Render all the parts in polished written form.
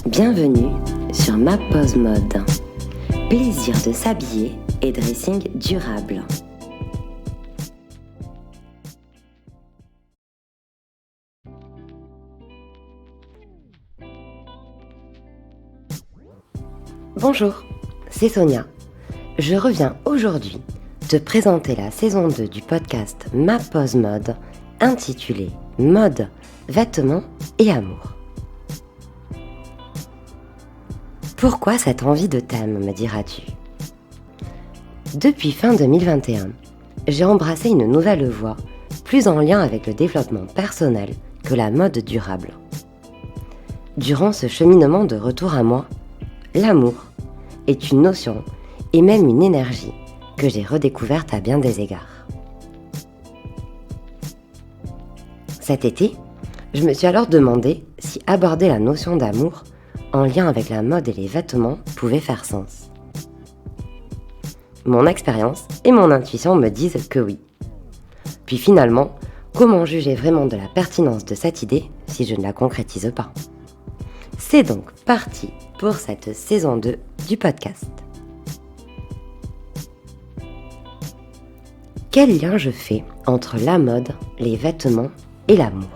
Bienvenue sur Ma Pause Mode. Plaisir de s'habiller et dressing durable. Bonjour, c'est Sonia. Je reviens aujourd'hui te présenter la saison 2 du podcast Ma Pause Mode intitulé Mode, vêtements et amour. Pourquoi cette envie de thème, me diras-tu ? Depuis fin 2021, j'ai embrassé une nouvelle voie, plus en lien avec le développement personnel que la mode durable. Durant ce cheminement de retour à moi, l'amour est une notion et même une énergie que j'ai redécouverte à bien des égards. Cet été, je me suis alors demandé si aborder la notion d'amour en lien avec la mode et les vêtements pouvait faire sens. Mon expérience et mon intuition me disent que oui. Puis finalement, comment juger vraiment de la pertinence de cette idée si je ne la concrétise pas ? C'est donc parti pour cette saison 2 du podcast. Quel lien je fais entre la mode, les vêtements et l'amour ?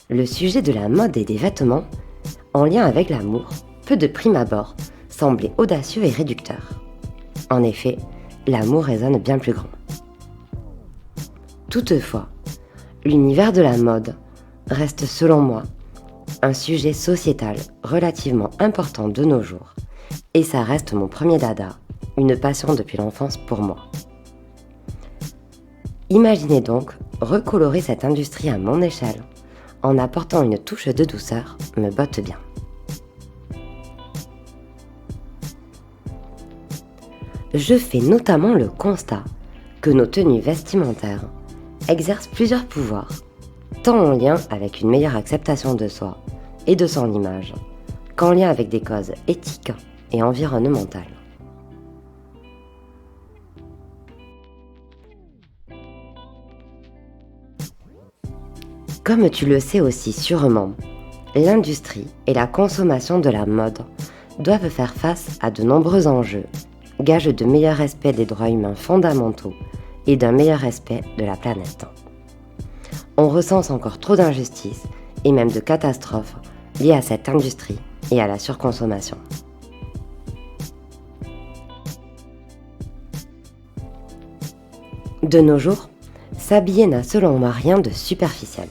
Le sujet de la mode et des vêtements en lien avec l'amour peut de prime abord sembler audacieux et réducteur. En effet, l'amour résonne bien plus grand. Toutefois, l'univers de la mode reste selon moi un sujet sociétal relativement important de nos jours, et ça reste mon premier dada, une passion depuis l'enfance pour moi. Imaginez donc recolorer cette industrie à mon échelle, en apportant une touche de douceur, me botte bien. Je fais notamment le constat que nos tenues vestimentaires exercent plusieurs pouvoirs, tant en lien avec une meilleure acceptation de soi et de son image, qu'en lien avec des causes éthiques et environnementales. Comme tu le sais aussi sûrement, l'industrie et la consommation de la mode doivent faire face à de nombreux enjeux, gage de meilleur respect des droits humains fondamentaux et d'un meilleur respect de la planète. On recense encore trop d'injustices et même de catastrophes liées à cette industrie et à la surconsommation. De nos jours, s'habiller n'a selon moi rien de superficiel.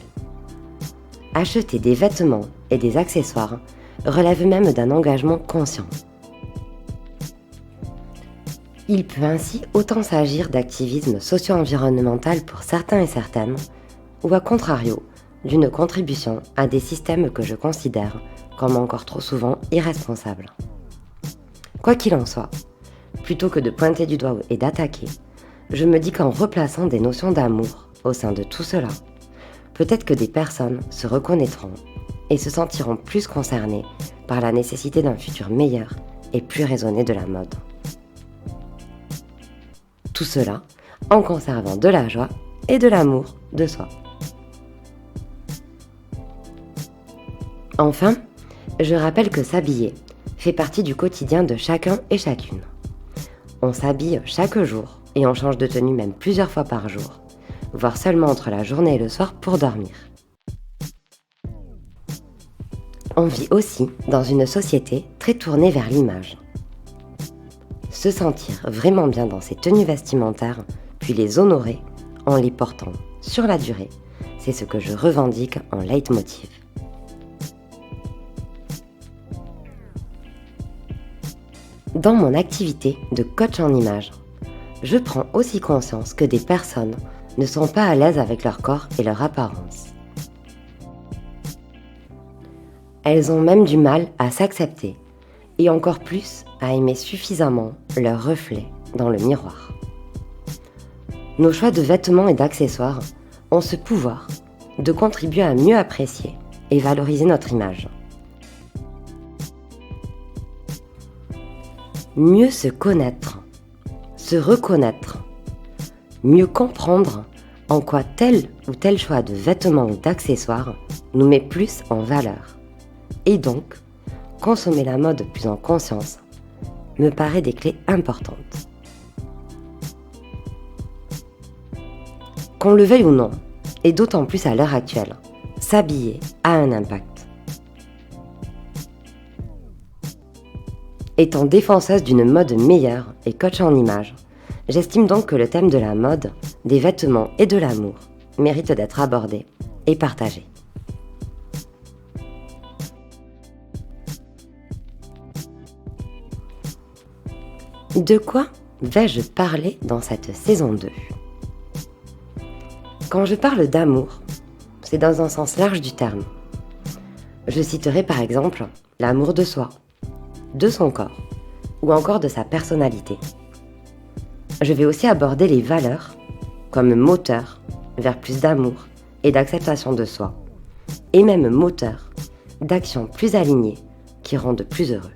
Acheter des vêtements et des accessoires relève même d'un engagement conscient. Il peut ainsi autant s'agir d'activisme socio-environnemental pour certains et certaines, ou à contrario, d'une contribution à des systèmes que je considère comme encore trop souvent irresponsables. Quoi qu'il en soit, plutôt que de pointer du doigt et d'attaquer, je me dis qu'en replaçant des notions d'amour au sein de tout cela, peut-être que des personnes se reconnaîtront et se sentiront plus concernées par la nécessité d'un futur meilleur et plus raisonné de la mode. Tout cela en conservant de la joie et de l'amour de soi. Enfin, je rappelle que s'habiller fait partie du quotidien de chacun et chacune. On s'habille chaque jour et on change de tenue même plusieurs fois par jour, voire seulement entre la journée et le soir pour dormir. On vit aussi dans une société très tournée vers l'image. Se sentir vraiment bien dans ses tenues vestimentaires, puis les honorer en les portant sur la durée, c'est ce que je revendique en leitmotiv. Dans mon activité de coach en image, je prends aussi conscience que des personnes ne sont pas à l'aise avec leur corps et leur apparence. Elles ont même du mal à s'accepter et encore plus à aimer suffisamment leur reflet dans le miroir. Nos choix de vêtements et d'accessoires ont ce pouvoir de contribuer à mieux apprécier et valoriser notre image. Mieux se connaître, se reconnaître, mieux comprendre en quoi tel ou tel choix de vêtements ou d'accessoires nous met plus en valeur, Et donc, consommer la mode plus en conscience me paraît des clés importantes. Qu'on le veuille ou non, et d'autant plus à l'heure actuelle, s'habiller a un impact. Étant défenseuse d'une mode meilleure et coach en images, j'estime donc que le thème de la mode, des vêtements et de l'amour mérite d'être abordé et partagé. De quoi vais-je parler dans cette saison 2 ? Quand je parle d'amour, c'est dans un sens large du terme. Je citerai par exemple l'amour de soi, de son corps, ou encore de sa personnalité. Je vais aussi aborder les valeurs comme moteur vers plus d'amour et d'acceptation de soi, et même moteur d'actions plus alignées qui rendent plus heureux.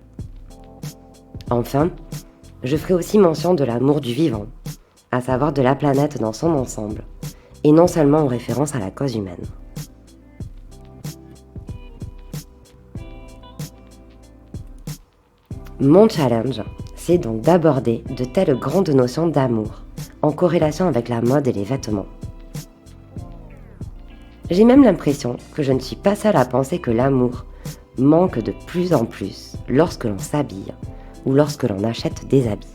Enfin, je ferai aussi mention de l'amour du vivant, à savoir de la planète dans son ensemble, et non seulement en référence à la cause humaine. Mon challenge, c'est donc d'aborder de telles grandes notions d'amour, en corrélation avec la mode et les vêtements. J'ai même l'impression que je ne suis pas seule à penser que l'amour manque de plus en plus lorsque l'on s'habille ou lorsque l'on achète des habits.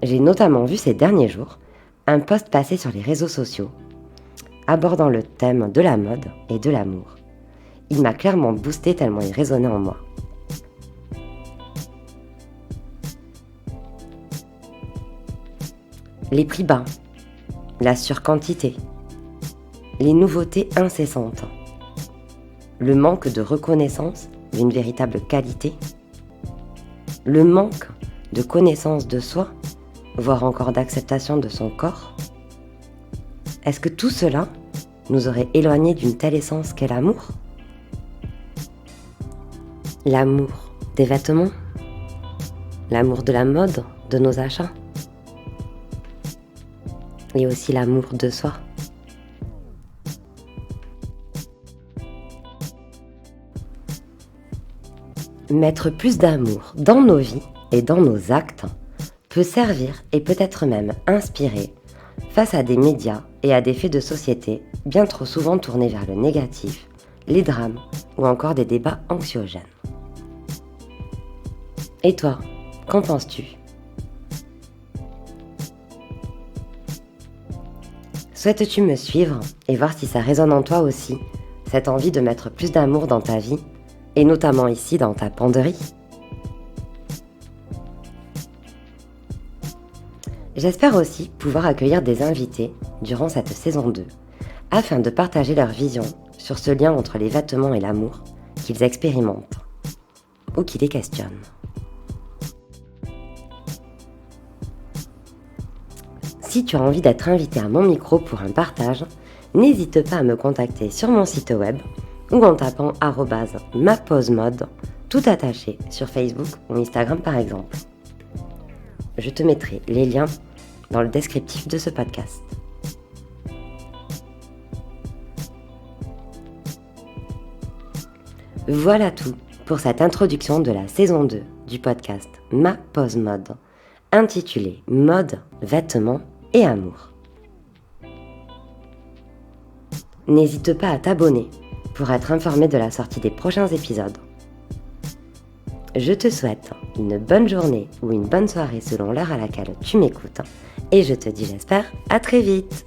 J'ai notamment vu ces derniers jours un post passé sur les réseaux sociaux abordant le thème de la mode et de l'amour. Il m'a clairement boosté tellement il résonnait en moi. Les prix bas, la surquantité, les nouveautés incessantes, le manque de reconnaissance d'une véritable qualité, le manque de connaissance de soi, voire encore d'acceptation de son corps. Est-ce que tout cela nous aurait éloignés d'une telle essence qu'est l'amour ? L'amour des vêtements, l'amour de la mode, de nos achats, et aussi l'amour de soi. Mettre plus d'amour dans nos vies et dans nos actes peut servir et peut-être même inspirer face à des médias et à des faits de société bien trop souvent tournés vers le négatif, les drames ou encore des débats anxiogènes. Et toi, qu'en penses-tu ? Souhaites-tu me suivre et voir si ça résonne en toi aussi, cette envie de mettre plus d'amour dans ta vie, et notamment ici dans ta penderie ? J'espère aussi pouvoir accueillir des invités durant cette saison 2, afin de partager leur vision sur ce lien entre les vêtements et l'amour qu'ils expérimentent, ou qui les questionnent. Si tu as envie d'être invité à mon micro pour un partage, n'hésite pas à me contacter sur mon site web ou en tapant @maposemode, tout attaché sur Facebook ou Instagram par exemple. Je te mettrai les liens dans le descriptif de ce podcast. Voilà tout pour cette introduction de la saison 2 du podcast Ma Pause Mode, intitulé Mode, vêtements et amour. N'hésite pas à t'abonner pour être informé de la sortie des prochains épisodes. Je te souhaite une bonne journée ou une bonne soirée selon l'heure à laquelle tu m'écoutes et je te dis, j'espère, à très vite.